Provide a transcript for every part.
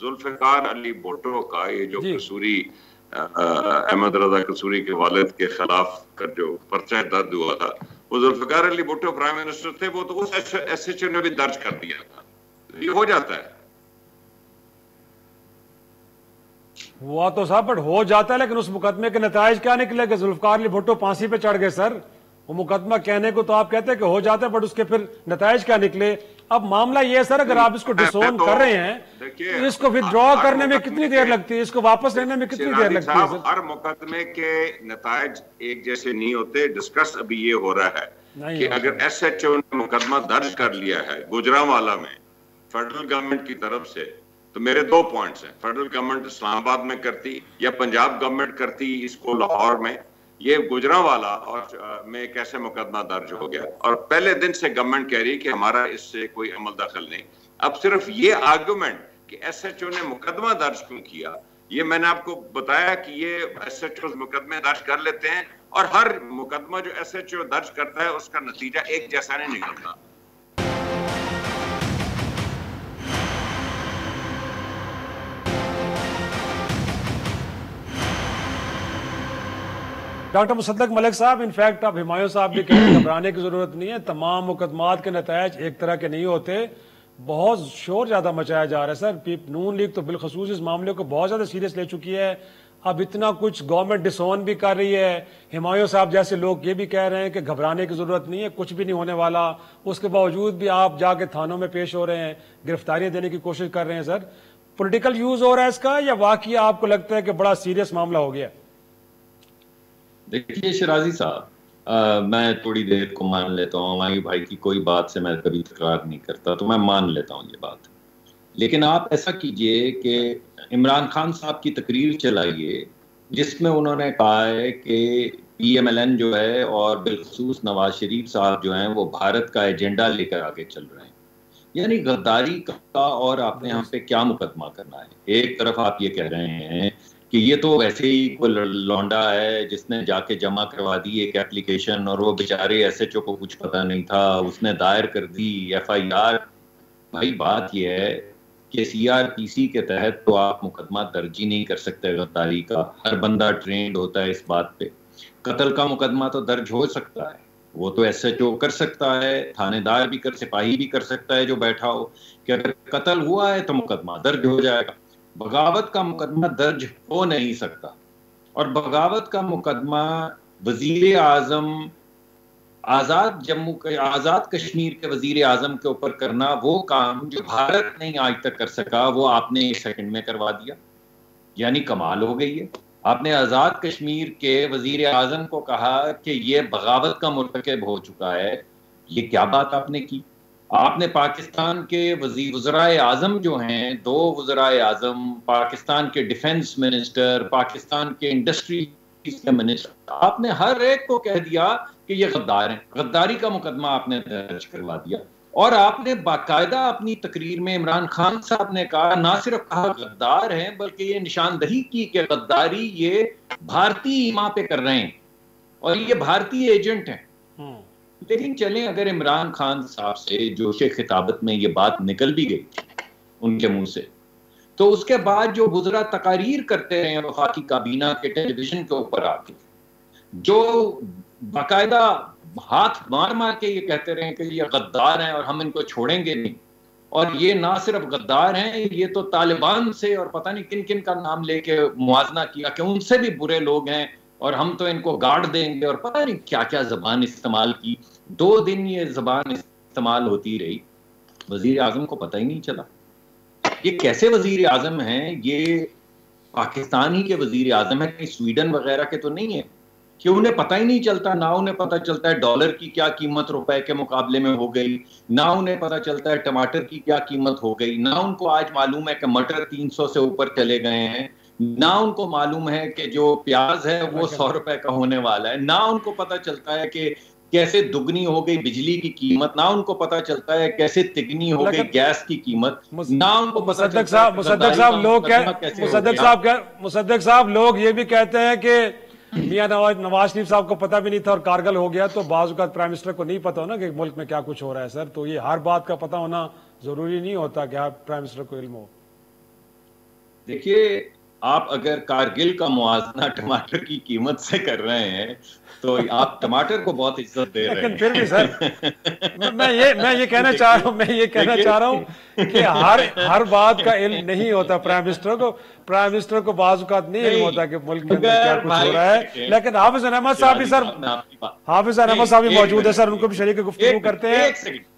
ذوالفقار علی بھٹو کا یہ جو جی قصوری احمد رضا قصوری کے والد کے خلاف کا جو پرچہ درج ہوا تھا، وہ ذوالفقار علی بھٹو پرائم منسٹر تھے، وہ تو اس ایس ایچ او نے بھی درج کر دیا تھا. یہ ہو جاتا ہے. ہوا تو صاحب بٹ ہو جاتا ہے، لیکن اس مقدمے کے نتائج کیا نکلے کہ ذوالفقار علی بھٹو پھانسی پہ چڑھ گئے سر. وہ مقدمہ کہنے کو تو آپ کہتے ہیں کہ ہو جاتا ہے، بٹ اس کے پھر نتائج کیا نکلے. اب معاملہ یہ ہے سر، اگر آپ اس کو ڈسون کر رہے ہیں تو اس کو ودرا کرنے میں کتنی دیر لگتی ہے، اس کو واپس لینے میں کتنی دیر لگتی ہے سر؟ ہر مقدمے کے نتائج ایک جیسے نہیں ہوتے. ڈسکس ابھی یہ ہو رہا ہے کہ اگر ایس ایچ او نے مقدمہ درج کر لیا ہے گوجرانوالہ میں فیڈرل گورنمنٹ کی طرف سے، تو میرے دو پوائنٹس ہیں. فیڈرل گورنمنٹ اسلام آباد میں کرتی یا پنجاب گورنمنٹ کرتی اس کو لاہور میں، یہ گوجرانوالہ اور میں کیسے مقدمہ درج ہو گیا؟ اور پہلے دن سے گورنمنٹ کہہ رہی کہ ہمارا اس سے کوئی عمل دخل نہیں. اب صرف یہ آرگومنٹ کہ ایس ایچ او نے مقدمہ درج کیوں کیا، یہ میں نے آپ کو بتایا کہ یہ ایس ایچ او مقدمے درج کر لیتے ہیں، اور ہر مقدمہ جو ایس ایچ او درج کرتا ہے اس کا نتیجہ ایک جیسا نہیں نکلتا. ڈاکٹر مصدق ملک صاحب، انفیکٹ اب ہمایوں صاحب بھی کہیں گھبرانے کی ضرورت نہیں ہے. تمام مقدمات کے نتائج ایک طرح کے نہیں ہوتے. بہت شور زیادہ مچایا جا رہا ہے سر. نون لیگ تو بالخصوص اس معاملے کو بہت زیادہ سیریس لے چکی ہے. اب اتنا کچھ گورنمنٹ ڈسون بھی کر رہی ہے. ہمایوں صاحب جیسے لوگ یہ بھی کہہ رہے ہیں کہ گھبرانے کی ضرورت نہیں ہے، کچھ بھی نہیں ہونے والا. اس کے باوجود بھی آپ جا کے تھانوں میں پیش ہو رہے ہیں، گرفتاریاں دینے کی کوشش کر رہے ہیں. سر پولیٹیکل یوز ہو رہا ہے اس کا، یا واقعی آپ کو لگتا ہے کہ بڑا سیریس معاملہ ہو گیا؟ دیکھیے شرازی صاحب، میں تھوڑی دیر کو مان لیتا ہوں، ہماری بھائی کی کوئی بات سے میں کبھی تکرار نہیں کرتا، تو میں مان لیتا ہوں یہ بات. لیکن آپ ایسا کیجئے کہ عمران خان صاحب کی تقریر چلائیے جس میں انہوں نے کہا ہے کہ پی ایم ایل این جو ہے اور بالخصوص نواز شریف صاحب جو ہیں وہ بھارت کا ایجنڈا لے کر آگے چل رہے ہیں. یعنی غداری کا اور آپ نے ہم پہ کیا مقدمہ کرنا ہے. ایک طرف آپ یہ کہہ رہے ہیں کہ یہ تو ویسے ہی کوئی لونڈا ہے جس نے جا کے جمع کروا دی ایک اپلیکیشن، اور وہ بیچارے ایس ایچ او کو کچھ پتہ نہیں تھا، اس نے دائر کر دی ایف آئی آر. بھائی بات یہ ہے کہ سی آر پی سی کے تحت تو آپ مقدمہ درج ہی نہیں کر سکتے غداری کا. ہر بندہ ٹرینڈ ہوتا ہے اس بات پہ. قتل کا مقدمہ تو درج ہو سکتا ہے، وہ تو ایس ایچ او کر سکتا ہے، تھانے دار بھی کر، سپاہی بھی کر سکتا ہے جو بیٹھا ہو، کہ اگر قتل ہوا ہے تو مقدمہ درج ہو جائے گا. بغاوت کا مقدمہ درج ہو نہیں سکتا. اور بغاوت کا مقدمہ وزیر اعظم آزاد کشمیر کے وزیر اعظم کے اوپر کرنا، وہ کام جو بھارت نہیں آج تک کر سکا وہ آپ نے ایک سیکنڈ میں کروا دیا. یعنی کمال ہو گئی ہے. آپ نے آزاد کشمیر کے وزیر اعظم کو کہا کہ یہ بغاوت کا مرتکب ہو چکا ہے. یہ کیا بات آپ نے کی؟ آپ نے پاکستان کے وزرائے اعظم جو ہیں، دو وزرائے اعظم، پاکستان کے ڈیفنس منسٹر، پاکستان کے انڈسٹری کے منسٹر، آپ نے ہر ایک کو کہہ دیا کہ یہ غدار ہیں. غداری کا مقدمہ آپ نے درج کروا دیا. اور آپ نے باقاعدہ اپنی تقریر میں عمران خان صاحب نے کہا، نہ صرف کہا غدار ہیں بلکہ یہ نشاندہی کی کہ غداری یہ بھارتی ایما پہ کر رہے ہیں اور یہ بھارتی ایجنٹ ہیں. لیکن چلیں، اگر عمران خان صاحب سے جوش خطابت میں یہ بات نکل بھی گئی ان کے منہ سے، تو اس کے بعد جو وزراء تقاریر کرتے رہے وفاقی کابینہ کے ٹیلی ویژن کے اوپر آ کے، جو باقاعدہ ہاتھ مار مار کے یہ کہتے رہے کہ یہ غدار ہیں اور ہم ان کو چھوڑیں گے نہیں، اور یہ نہ صرف غدار ہیں، یہ تو طالبان سے اور پتہ نہیں کن کن کا نام لے کے موازنہ کیا کہ ان سے بھی برے لوگ ہیں اور ہم تو ان کو گاڑ دیں گے، اور پتہ نہیں کیا کیا زبان استعمال کی. 2 دن یہ زبان استعمال ہوتی رہی. وزیر اعظم کو پتہ ہی نہیں چلا. یہ کیسے وزیر اعظم ہیں؟ یہ پاکستانی کے وزیر اعظم ہیں، سویڈن وغیرہ کے تو نہیں ہیں کہ انہیں پتہ ہی نہیں چلتا. نہ انہیں پتہ چلتا ہے ڈالر کی کیا قیمت روپے کے مقابلے میں ہو گئی، نہ انہیں پتہ چلتا ہے ٹماٹر کی کیا قیمت ہو گئی، نہ ان کو آج معلوم ہے کہ مٹر 300 سے اوپر چلے گئے ہیں، نہ ان کو معلوم ہے کہ جو پیاز ہے وہ 100 روپے کا ہونے والا ہے، نہ ان کو پتہ چلتا ہے کہ کیسے دگنی ہو گئی بجلی کی قیمت، نہ ان کو پتہ چلتا ہے کیسے تگنی ہو گئی گیس کی قیمت، نہ ان کو پتہ چلتا ہے مصدق صاحب لوگ یہ بھی کہتے ہیں کہ میاں نواز شریف صاحب کو پتہ بھی نہیں تھا اور کارگل ہو گیا، تو بعض اوقات پرائم منسٹر کو نہیں پتہ ہونا کہ ملک میں کیا کچھ ہو رہا ہے. سر تو یہ ہر بات کا پتہ ہونا ضروری نہیں ہوتا کہ آپ پرائم منسٹر کو علم ہو. دیکھیے آپ اگر کارگل کا موازنہ ٹماٹر کی قیمت سے کر رہے ہیں تو آپ ٹماٹر کو بہت عزت دے رہے ہیں. لیکن پھر بھی سر میں یہ کہنا چاہ رہا ہوں کہ ہر بات کا علم نہیں ہوتا پرائم منسٹر کو بعض اوقات نہیں علم ہوتا کہ ملک کے اندر کیا کچھ ہو رہا ہے. لیکن حافظ احمد صاحب بھی موجود ہے سر, ان کو بھی شریک گفتگو کرتے ہیں.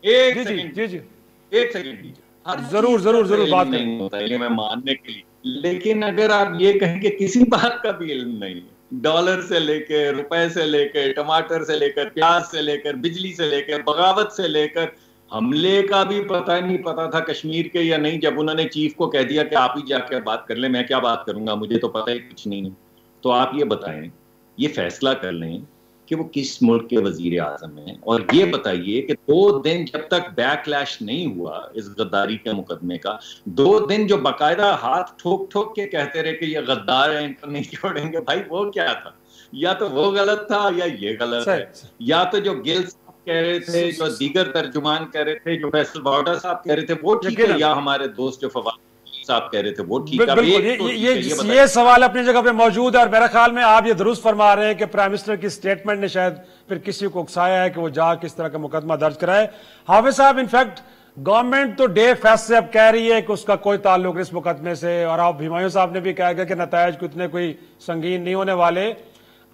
ایک سیکنڈ ضرور بات نہیں ہوتا ہے میں ماننے کے لیے, لیکن اگر آپ یہ کہیں کہ کسی بات کا بھی علم نہیں ہے, ڈالر سے لے کے روپے سے لے کے ٹماٹر سے لے کر پیاز سے لے کر بجلی سے لے کر بغاوت سے لے کر حملے کا بھی نہیں پتا تھا کشمیر کے یا نہیں, جب انہوں نے چیف کو کہہ دیا کہ آپ ہی جا کے بات کر لیں, میں کیا بات کروں گا, مجھے تو پتہ ہی کچھ نہیں ہے. تو آپ یہ بتائیں, یہ فیصلہ کر لیں کہ وہ کس ملک کے وزیر اعظم ہیں, اور یہ بتائیے کہ 2 دن جب تک بیک لیش نہیں ہوا اس غداری کے مقدمے کا, 2 دن جو باقاعدہ ہاتھ ٹھوک کے کہتے رہے کہ یہ غدار ہیں, ان کو نہیں چھوڑیں گے, بھائی وہ کیا تھا؟ یا تو وہ غلط تھا یا یہ غلط ہے, یا تو جو گل صاحب کہہ رہے تھے, جو دیگر ترجمان کہہ رہے تھے, جو فیصل باوڈا صاحب کہہ رہے تھے وہ ٹھیک ہے, یا ہمارے دوست جو فواد صاحب کہہ رہے تھے وہ ٹھیک ہے. یہ سوال اپنی جگہ پہ موجود ہے, اور میرا خیال میں آپ یہ درست فرما رہے ہیں کہ پرائم منسٹر کی سٹیٹمنٹ نے شاید پھر کسی کو اکسایا ہے کہ وہ جا کس طرح کا مقدمہ درج کرائے. حافظ صاحب, انفیکٹ گورنمنٹ تو ڈے فیسٹ سے اب کہہ رہی ہے کہ اس کا کوئی تعلق اس مقدمے سے, اور آپ ہمایوں صاحب نے بھی کہا گیا کہ نتائج کو اتنے کوئی سنگین نہیں ہونے والے.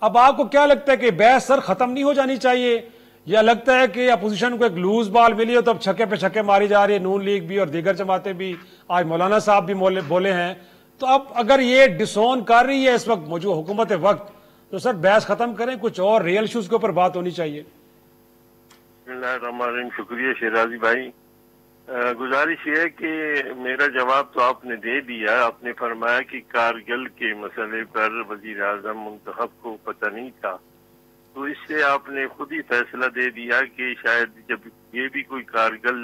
اب آپ کو کیا لگتا ہے کہ بحث سر ختم نہیں ہو جانی چاہیے, یا لگتا ہے کہ اپوزیشن کو ایک لوز بال ملی ہو تو اب چھکے پہ چھکے ماری جا رہی ہے, نون لیگ بھی اور دیگر جماعتیں بھی, آج مولانا صاحب بھی بولے ہیں, تو اب اگر یہ ڈسون کر رہی ہے اس وقت موجود حکومت وقت, تو سر بحث ختم کریں, کچھ اور ریئل ایشوز کے اوپر بات ہونی چاہیے. بسم اللہ الرحمن الرحیم. شکریہ شیرازی بھائی. گزارش یہ ہے کہ میرا جواب تو آپ نے دے دیا. آپ نے فرمایا کہ کارگل کے مسئلے پر وزیر اعظم منتخب کو پتہ نہیں تھا, تو اس سے آپ نے خود ہی فیصلہ دے دیا کہ شاید جب یہ بھی کوئی کارگل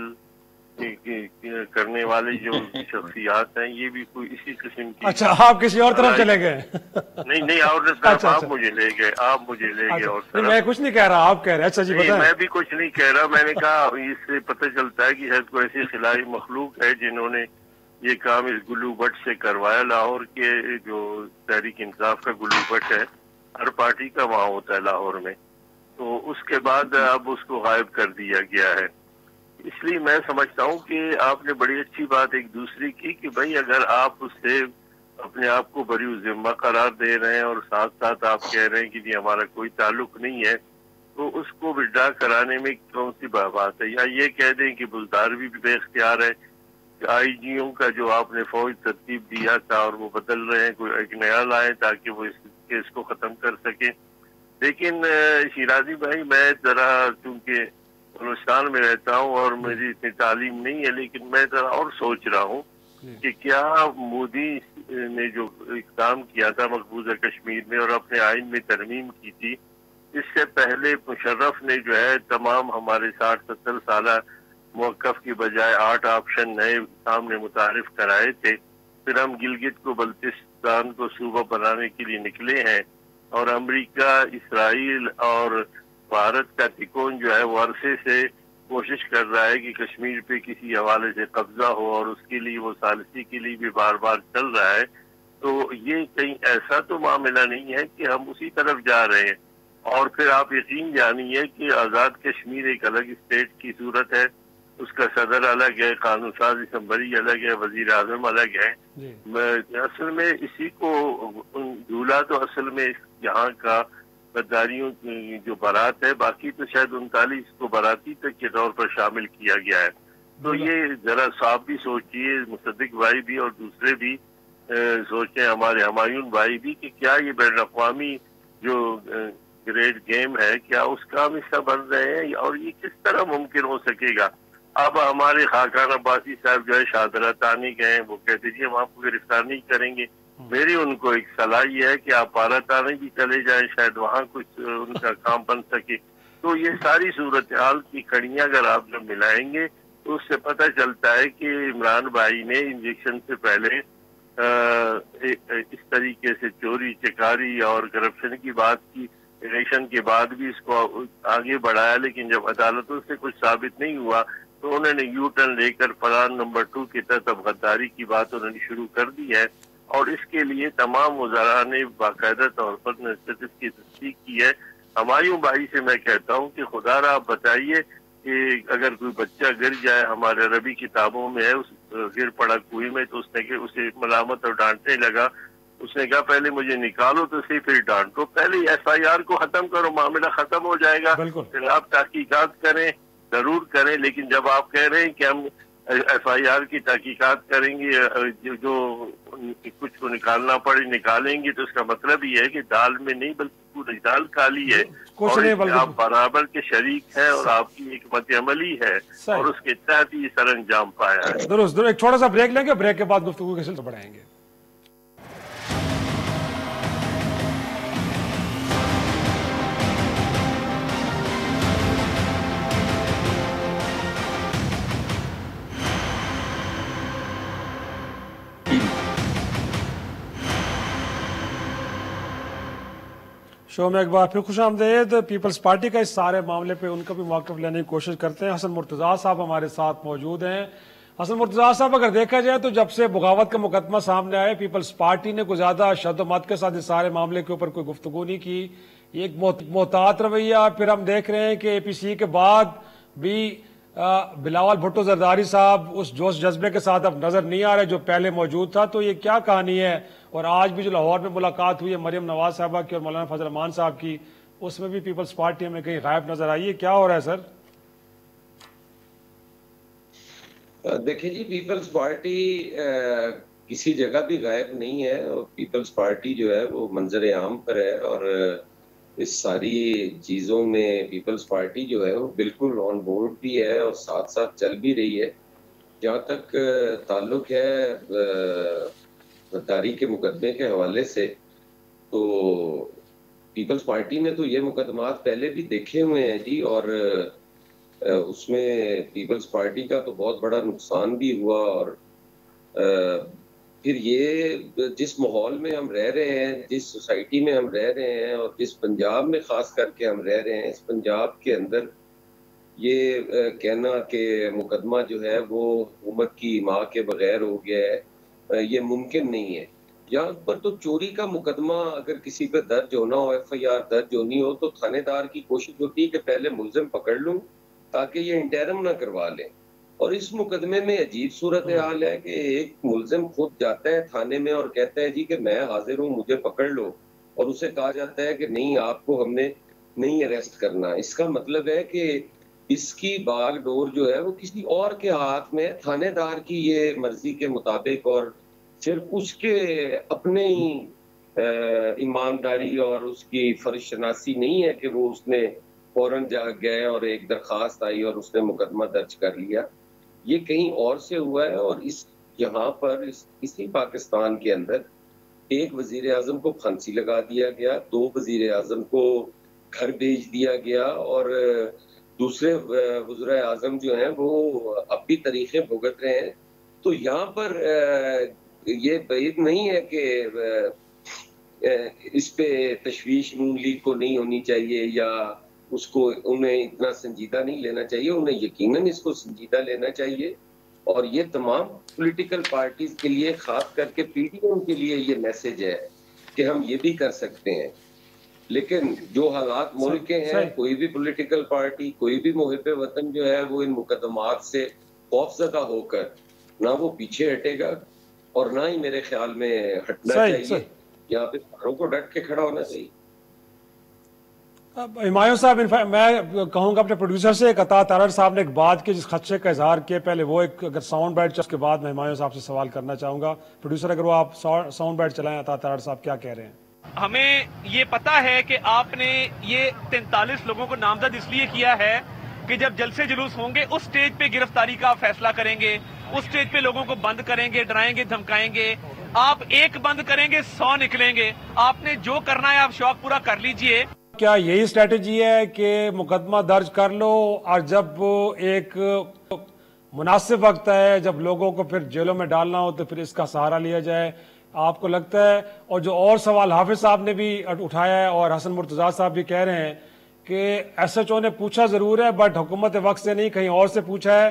کرنے والے جو شخصیات ہیں یہ بھی کوئی اسی قسم کی. اچھا, آپ کسی اور طرف چلے گئے؟ نہیں اور طرف آپ مجھے لے گئے اور طرف. میں کچھ نہیں کہہ رہا, آپ کہہ رہے ہیں. اچھا جی بتائیں. میں بھی کچھ نہیں کہہ رہا, میں نے کہا اس سے پتہ چلتا ہے کہ شاید کوئی ایسی خلائی مخلوق ہے جنہوں نے یہ کام اس گلو بٹ سے کروایا. لاہور کے جو تحریک انصاف کا گلو بٹ ہے, ہر پارٹی کا وہاں ہوتا ہے لاہور میں, تو اس کے بعد اب اس کو غائب کر دیا گیا ہے. اس لیے میں سمجھتا ہوں کہ آپ نے بڑی اچھی بات ایک دوسری کی کہ بھائی اگر آپ اس سے اپنے آپ کو بری ذمہ قرار دے رہے ہیں اور ساتھ ساتھ آپ کہہ رہے ہیں کہ جی ہمارا کوئی تعلق نہیں ہے, تو اس کو وڈرا کرانے میں کون سی بات ہے. یا یہ کہہ دیں کہ بلداروی بھی بے اختیار ہے, آئی جیوں کا جو آپ نے فوج ترتیب دیا تھا اور وہ بدل رہے ہیں, کوئی ایک نیا لائیں تاکہ وہ اس کیس کو ختم کر سکے. لیکن شیرازی بھائی, میں ذرا چونکہ بلوچستان میں رہتا ہوں اور میری اتنی تعلیم نہیں ہے, لیکن میں ذرا اور سوچ رہا ہوں کہ کیا مودی نے جو اقدام کیا تھا مقبوضہ کشمیر میں اور اپنے آئین میں ترمیم کی تھی, اس سے پہلے مشرف نے جو ہے تمام ہمارے 60-70 سالہ موقف کی بجائے 8 آپشن نئے سامنے متعارف کرائے تھے. پھر ہم گلگت کو بلتستان کو صوبہ بنانے کے لیے نکلے ہیں, اور امریکہ, اسرائیل اور بھارت کا تکون جو ہے وہ عرصے سے کوشش کر رہا ہے کہ کشمیر پہ کسی حوالے سے قبضہ ہو, اور اس کے لیے وہ ثالثی کے لیے بھی بار بار چل رہا ہے. تو یہ کہیں ایسا تو معاملہ نہیں ہے کہ ہم اسی طرف جا رہے ہیں. اور پھر آپ یقین جانیے کہ آزاد کشمیر ایک الگ اسٹیٹ کی صورت ہے, اس کا صدر الگ ہے, قانون ساز اسمبلی الگ ہے, وزیر اعظم الگ ہے. اصل میں اسی کو جھولا تو اصل میں یہاں کا غداریوں کی جو بارات ہے, باقی تو شاید 39 کو باراتی تک کے طور پر شامل کیا گیا ہے. تو یہ ذرا صاحب بھی سوچئے, مصدق بھائی بھی اور دوسرے بھی سوچیں, ہمارے ہمایون بھائی بھی, کہ کیا یہ بین الاقوامی جو گریٹ گیم ہے کیا اس کا ہم حصہ بن رہے ہیں, اور یہ کس طرح ممکن ہو سکے گا. اب ہمارے خاقان عباسی صاحب جو ہے شاہدرہ تانی گئے, وہ کہتے جی ہم آپ کو گرفتار نہیں کریں گے. میری ان کو ایک صلاح یہ ہے کہ آپ پارا تانے بھی چلے جائیں, شاید وہاں کچھ ان کا کام بن سکے. تو یہ ساری صورتحال کی کڑیاں اگر آپ جب ملائیں گے تو اس سے پتہ چلتا ہے کہ عمران بھائی نے انجیکشن سے پہلے اس طریقے سے چوری چکاری اور کرپشن کی بات کی, الیکشن کے بعد بھی اس کو آگے بڑھایا, لیکن جب عدالتوں سے کچھ ثابت نہیں ہوا تو انہوں نے یو ٹرن لے کر پلان نمبر 2 کے تحت اب غداری کی بات انہوں نے شروع کر دی ہے. اور اس کے لیے تمام وزراء نے باقاعدہ طور پر اس کی تصدیق کی ہے۔ ہمایوں بھائی سے میں کہتا ہوں کہ خدا را آپ بتائیے کہ اگر کوئی بچہ گر جائے، ہمارے عربی کتابوں میں ہے، اس گر پڑا کنویں میں تو اس نے کہ اسے ملامت اور ڈانٹنے لگا، اس نے کہا پہلے مجھے نکالو تو صحیح پھر ڈانٹو، پہلے FIR کو ختم کرو، معاملہ ختم ہو جائے گا، پھر آپ تحقیقات کریں، ضرور کریں، لیکن جب آپ کہہ رہے ہیں کہ ہم FIR کی تحقیقات کریں گے، جو کچھ کو نکالنا پڑے نکالیں گے، تو اس کا مطلب یہ ہے کہ دال میں نہیں بلکہ پوری دال کالی ہے، اور آپ برابر کے شریک ہیں اور آپ کی حکمت عملی ہے اور اس کے تحت یہ سر انجام پایا ہے۔ درست، ایک چھوٹا سا بریک لیں گے، بریک کے بعد گفتگو کے سلسلے بڑھائیں گے۔ شو میں ایک بار پھر خوش آمدید۔ پیپلز پارٹی کا اس سارے معاملے پہ ان کا بھی موقف لینے کی کوشش کرتے ہیں۔ حسن مرتضیٰ صاحب ہمارے ساتھ موجود ہیں۔ حسن مرتضیٰ صاحب، اگر دیکھا جائے تو جب سے بغاوت کا مقدمہ سامنے آئے، پیپلز پارٹی نے کوئی زیادہ شد و مت کے ساتھ اس سارے معاملے کے اوپر کوئی گفتگو نہیں کی، یہ ایک محتاط رویہ۔ پھر ہم دیکھ رہے ہیں کہ APC کے بعد بھی بلاول بھٹو زرداری صاحب اس جوش جذبے کے ساتھ اب نظر نہیں آ رہے جو پہلے موجود تھا، تو یہ کیا کہانی ہے؟ اور آج بھی جو لاہور میں ملاقات ہوئی ہے مریم نواز صاحبہ کی اور مولانا فضل الرحمان صاحب کی، اس میں بھی پیپلز پارٹی ہمیں کہیں غائب نظر آئی ہے، کیا ہو رہا ہے سر؟ دیکھیں جی، پیپلز پارٹی کسی جگہ بھی غائب نہیں ہے، اور پیپلز پارٹی جو ہے وہ منظر عام پر ہے، اور اس ساری چیزوں میں پیپلز پارٹی جو ہے وہ بالکل آن بورڈ بھی ہے اور ساتھ ساتھ چل بھی رہی ہے۔ جہاں تک تعلق ہے غداری کے مقدمے کے حوالے سے، تو پیپلز پارٹی نے تو یہ مقدمات پہلے بھی دیکھے ہوئے ہیں جی، اور اس میں پیپلز پارٹی کا تو بہت بڑا نقصان بھی ہوا، اور پھر یہ جس ماحول میں ہم رہ رہے ہیں، جس سوسائٹی میں ہم رہ رہے ہیں، اور جس پنجاب میں خاص کر کے ہم رہ رہے ہیں، اس پنجاب کے اندر یہ کہنا کہ مقدمہ جو ہے وہ حکومت کی ماں کے بغیر ہو گیا ہے، یہ ممکن نہیں ہے۔ یہاں پر تو چوری کا مقدمہ اگر کسی پہ درج ہونا ہو، FIR درج ہونی ہو، تو تھانے دار کی کوشش ہوتی ہے کہ پہلے ملزم پکڑ لوں تاکہ یہ انٹرم نہ کروا لیں، اور اس مقدمے میں عجیب صورتحال ہے کہ ایک ملزم خود جاتا ہے تھانے میں اور کہتا ہے جی کہ میں حاضر ہوں، مجھے پکڑ لو، اور اسے کہا جاتا ہے کہ نہیں، آپ کو ہم نے نہیں اریسٹ کرنا۔ اس کا مطلب ہے کہ اس کی باغ ڈور جو ہے وہ کسی اور کے ہاتھ میں، تھانے دار کی یہ مرضی کے مطابق، اور صرف اس کے اپنے ہی ایمانداری اور اس کی فرض شناسی نہیں ہے کہ وہ اس نے فوراً جا گئے اور ایک درخواست آئی اور اس نے مقدمہ درج کر لیا۔ یہ کہیں اور سے ہوا ہے، اور یہاں پر اسی پاکستان کے اندر ایک وزیر اعظم کو پھانسی لگا دیا گیا، 2 وزیر اعظم کو گھر بھیج دیا گیا، اور دوسرے وزراء اعظم جو ہیں وہ اب بھی طریقے بھگت رہے ہیں۔ تو یہاں پر یہ بعید نہیں ہے کہ اس پہ تشویش نون لیگ کو نہیں ہونی چاہیے، یا اس کو انہیں اتنا سنجیدہ نہیں لینا چاہیے، انہیں یقیناً اس کو سنجیدہ لینا چاہیے، اور یہ تمام پولیٹیکل پارٹیز کے لیے، خاص کر کے PDM کے لیے یہ میسج ہے کہ ہم یہ بھی کر سکتے ہیں۔ لیکن جو حالات ملک کے ہیں، کوئی بھی پولیٹیکل پارٹی، کوئی بھی محب وطن جو ہے وہ ان مقدمات سے خوفزدہ ہو کر نہ وہ پیچھے ہٹے گا، اور نہ ہی میرے خیال میں ہٹنا چاہیے۔ یہاں پہ ساروں کو ڈٹ کے کھڑا ہونا چاہیے۔ ہمایوں صاحب، میں کہوں گا اپنے پروڈیوسر سے، ایک عطا تارڑ صاحب نے ایک بات کی جس خدشے کا اظہار کیا، پہلے وہ ایک اگر ساؤنڈ بائٹ، اس کے بعد میں ہمایوں صاحب سے سوال کرنا چاہوں گا۔ پروڈیوسر اگر وہ آپ ساؤنڈ بائٹ چلائیں، عطا تارڑ صاحب کیا کہہ رہے ہیں؟ ہمیں یہ پتا ہے کہ آپ نے یہ 43 لوگوں کو نامزد اس لیے کیا ہے کہ جب جلسے جلوس ہوں گے اس سٹیج پہ گرفتاری کا فیصلہ کریں گے، اس سٹیج پہ لوگوں کو بند کریں گے، ڈرائیں گے، دھمکائیں گے۔ آپ ایک بند کریں گے، 100 نکلیں گے۔ آپ نے جو کرنا ہے آپ شوق پورا کر لیجئے۔ کیا یہی اسٹریٹجی ہے کہ مقدمہ درج کر لو، اور جب ایک مناسب وقت ہے، جب لوگوں کو پھر جیلوں میں ڈالنا ہو تو پھر اس کا سہارا لیا جائے؟ آپ کو لگتا ہے؟ اور جو اور سوال حافظ صاحب نے بھی اٹھایا ہے اور حسن مرتضیٰ صاحب بھی کہہ رہے ہیں کہ SHO نے پوچھا ضرور ہے بٹ حکومت وقت سے نہیں، کہیں اور سے پوچھا ہے،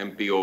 MPO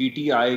PTI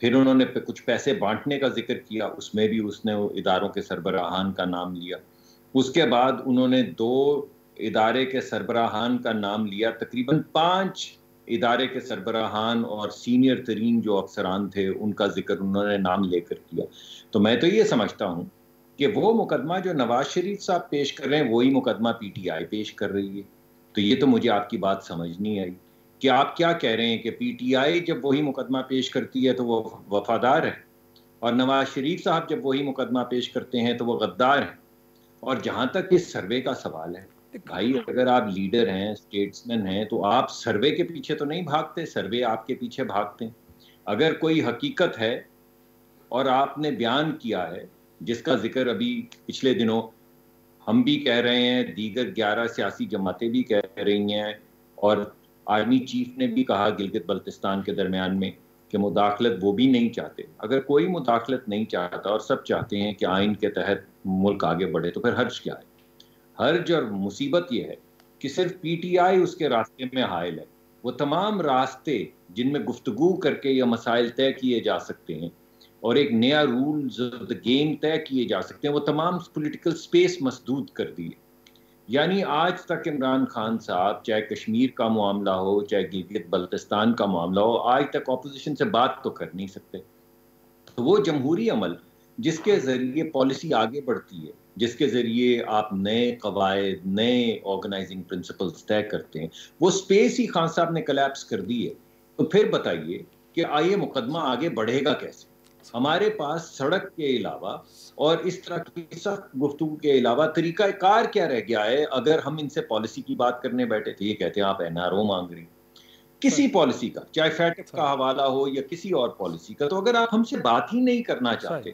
پھر انہوں نے کچھ پیسے بانٹنے کا ذکر کیا، اس میں بھی اس نے اداروں کے سربراہان کا نام لیا. اس کے بعد انہوں نے 2 ادارے کے سربراہان کا نام لیا، تقریباً 5 ادارے کے سربراہان اور سینئر ترین جو افسران تھے ان کا ذکر انہوں نے نام لے کر کیا. تو میں تو یہ سمجھتا ہوں کہ وہ مقدمہ جو نواز شریف صاحب پیش کر رہے ہیں وہی مقدمہ پی ٹی آئی پیش کر رہی ہے. تو یہ تو مجھے آپ کی بات سمجھ نہیں آئی کہ آپ کیا کہہ رہے ہیں کہ پی ٹی آئی جب وہی مقدمہ پیش کرتی ہے تو وہ وفادار ہے، اور نواز شریف صاحب جب وہی مقدمہ پیش کرتے ہیں تو وہ غدار ہیں. اور جہاں تک اس سروے کا سوال ہے، بھائی اگر آپ لیڈر ہیں، اسٹیٹسمین ہیں، تو آپ سروے کے پیچھے تو نہیں بھاگتے، سروے آپ کے پیچھے بھاگتے ہیں. اگر کوئی حقیقت ہے اور آپ نے بیان کیا ہے، جس کا ذکر ابھی پچھلے دنوں ہم بھی کہہ رہے ہیں، دیگر 11 سیاسی جماعتیں بھی کہہ رہی ہیں، اور آرمی چیف نے بھی کہا گلگت بلتستان کے درمیان میں کہ مداخلت وہ بھی نہیں چاہتے. اگر کوئی مداخلت نہیں چاہتا اور سب چاہتے ہیں کہ آئین کے تحت ملک آگے بڑھے، تو پھر حرج کیا ہے؟ حرج اور مصیبت یہ ہے کہ صرف پی ٹی آئی اس کے راستے میں حائل ہے. وہ تمام راستے جن میں گفتگو کر کے یہ مسائل طے کیے جا سکتے ہیں اور ایک نیا رولز آف دا گیم طے کیے جا سکتے ہیں، وہ تمام پولیٹیکل سپیس مسدود کر دیے. یعنی آج تک عمران خان صاحب، چاہے کشمیر کا معاملہ ہو، چاہے گلگت بلتستان کا معاملہ ہو، آج تک اپوزیشن سے بات تو کر نہیں سکتے. تو وہ جمہوری عمل جس کے ذریعے پالیسی آگے بڑھتی ہے، جس کے ذریعے آپ نئے قواعد، نئے آرگنائزنگ پرنسپلز طے کرتے ہیں، وہ سپیس ہی خان صاحب نے کلیپس کر دی ہے. تو پھر بتائیے کہ آئیے مقدمہ آگے بڑھے گا کیسے؟ ہمارے پاس سڑک کے علاوہ اور اس طرح کی سخت گفتگو کے علاوہ طریقہ کار کیا رہ گیا ہے؟ اگر ہم ان سے پالیسی کی بات کرنے بیٹھے تھے، یہ کہتے ہیں آپ این آر او مانگ رہی کسی پالیسی کا، چاہے فیٹک کا حوالہ ہو یا کسی اور پالیسی کا. تو اگر آپ ہم سے بات ہی نہیں کرنا چاہتے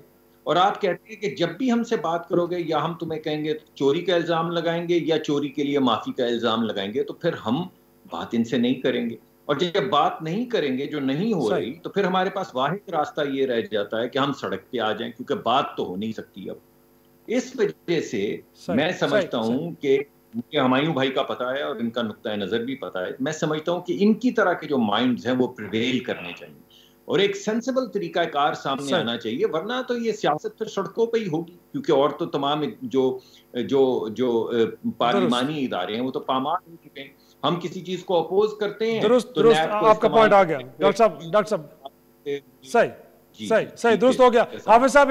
اور آپ کہتے ہیں کہ جب بھی ہم سے بات کرو گے یا ہم تمہیں کہیں گے چوری کا الزام لگائیں گے یا چوری کے لیے معافی کا الزام لگائیں گے، تو پھر ہم بات ان سے نہیں کریں گے. اور جب بات نہیں کریں گے، جو نہیں ہو رہی، تو پھر ہمارے پاس واحد راستہ یہ رہ جاتا ہے کہ ہم سڑک پہ آ جائیں، کیونکہ بات تو ہو نہیں سکتی. اب اس وجہ سے میں سمجھتا ہوں کہ مجھے ہمایوں بھائی کا پتہ ہے اور ان کا نقطہ نظر بھی پتہ ہے، میں سمجھتا ہوں کہ ان کی طرح کے جو مائنڈز ہیں وہ پریویل کرنے چاہیے اور ایک سینسیبل طریقہ کار سامنے آنا چاہیے. ورنہ تو یہ سیاست پھر سڑکوں پہ ہی ہوگی، کیونکہ اور تو تمام جو پارلیمانی ادارے ہیں وہ تو پامال ہو چکے ہیں. ہم کسی چیز کو اپوز کرتے ہیں. درست آپ کا پوائنٹ آ گیا ڈاکٹر صاحب. صحیح درست ہو گیا. حافظ صاحب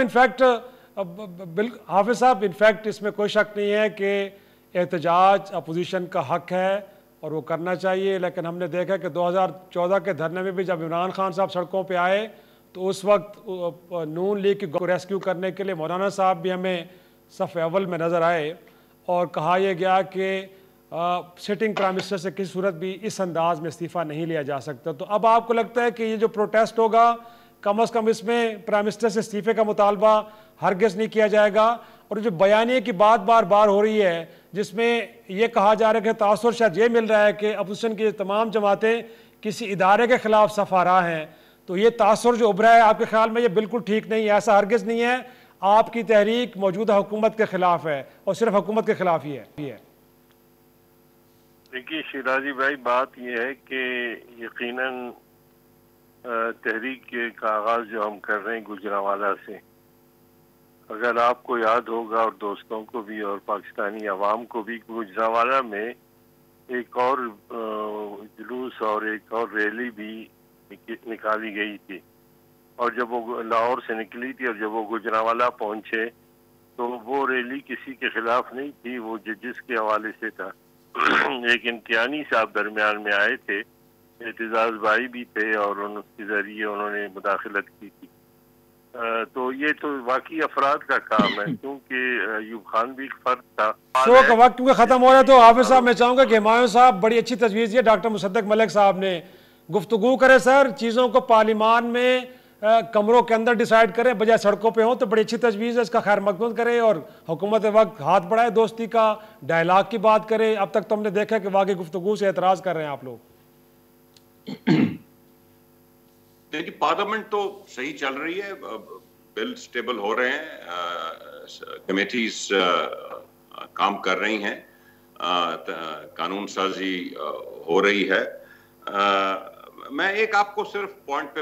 انفیکٹ اس میں کوئی شک نہیں ہے کہ احتجاج اپوزیشن کا حق ہے اور وہ کرنا چاہیے. لیکن ہم نے دیکھا کہ 2014 کے دھرنے میں بھی جب عمران خان صاحب سڑکوں پہ آئے تو اس وقت نون لیگ کو ریسکیو کرنے کے لیے مولانا صاحب بھی ہمیں صف اول میں نظر آئے اور کہا یہ گیا کہ سٹنگ پرائم منسٹر سے کسی صورت بھی اس انداز میں استعفیٰ نہیں لیا جا سکتا. تو اب آپ کو لگتا ہے کہ یہ جو پروٹیسٹ ہوگا کم از کم اس میں پرائم منسٹر سے استعفے کا مطالبہ ہرگز نہیں کیا جائے گا؟ اور جو بیانیے کی بات بار بار ہو رہی ہے جس میں یہ کہا جا رہا ہے کہ تاثر شاید یہ مل رہا ہے کہ اپوزیشن کی تمام جماعتیں کسی ادارے کے خلاف صف آراء ہیں، تو یہ تاثر جو ابھرا ہے آپ کے خیال میں یہ بالکل ٹھیک نہیں ہے؟ ایسا ہرگز نہیں ہے. آپ کی تحریک موجودہ حکومت کے خلاف ہے اور صرف حکومت کے خلاف ہی ہے. دیکھیے شیرازی بھائی، بات یہ ہے کہ یقیناً تحریک کا آغاز جو ہم کر رہے ہیں گجرانوالہ سے، اگر آپ کو یاد ہوگا اور دوستوں کو بھی اور پاکستانی عوام کو بھی، گجرانوالہ میں ایک اور جلوس اور ایک اور ریلی بھی نکالی گئی تھی. اور جب وہ لاہور سے نکلی تھی اور جب وہ گجرانوالہ پہنچے تو وہ ریلی کسی کے خلاف نہیں تھی، وہ ججز کے حوالے سے تھا. ایک امتحانی صاحب درمیان میں آئے تھے، اعتزاز بھائی بھی تھے اور ان کے ذریعے انہوں نے مداخلت کی تھی. تو یہ تو واقعی افراد کا کام ہے، کیونکہ ایوب خان بھی ایک فرد تھا. شو کا وقت کیونکہ ختم ہو رہا ہے تو حافظ صاحب میں چاہوں گا کہ ہمایوں صاحب بڑی اچھی تجویز دی ڈاکٹر مصدق ملک صاحب نے. گفتگو کرے سر، چیزوں کو پارلیمان میں کمروں کے اندر ڈیسائیڈ کریں بجائے سڑکوں پہ ہوں، تو بڑی اچھی تجویز ہے. اس کا خیر مقدم کرے اور حکومت وقت ہاتھ بڑھائے، دوستی کا ڈائلاگ کی بات کرے. اب تک تو ہم نے دیکھا کہ واقعی گفتگو سے اعتراض کر رہے ہیں آپ لوگ. دیکھیے پارلیمنٹ تو صحیح چل رہی ہے، بل سٹیبل ہو رہے ہیں، کمیٹیز کام کر رہی ہیں، قانون سازی ہو رہی ہے. میں ایک آپ کو صرف پوائنٹ پہ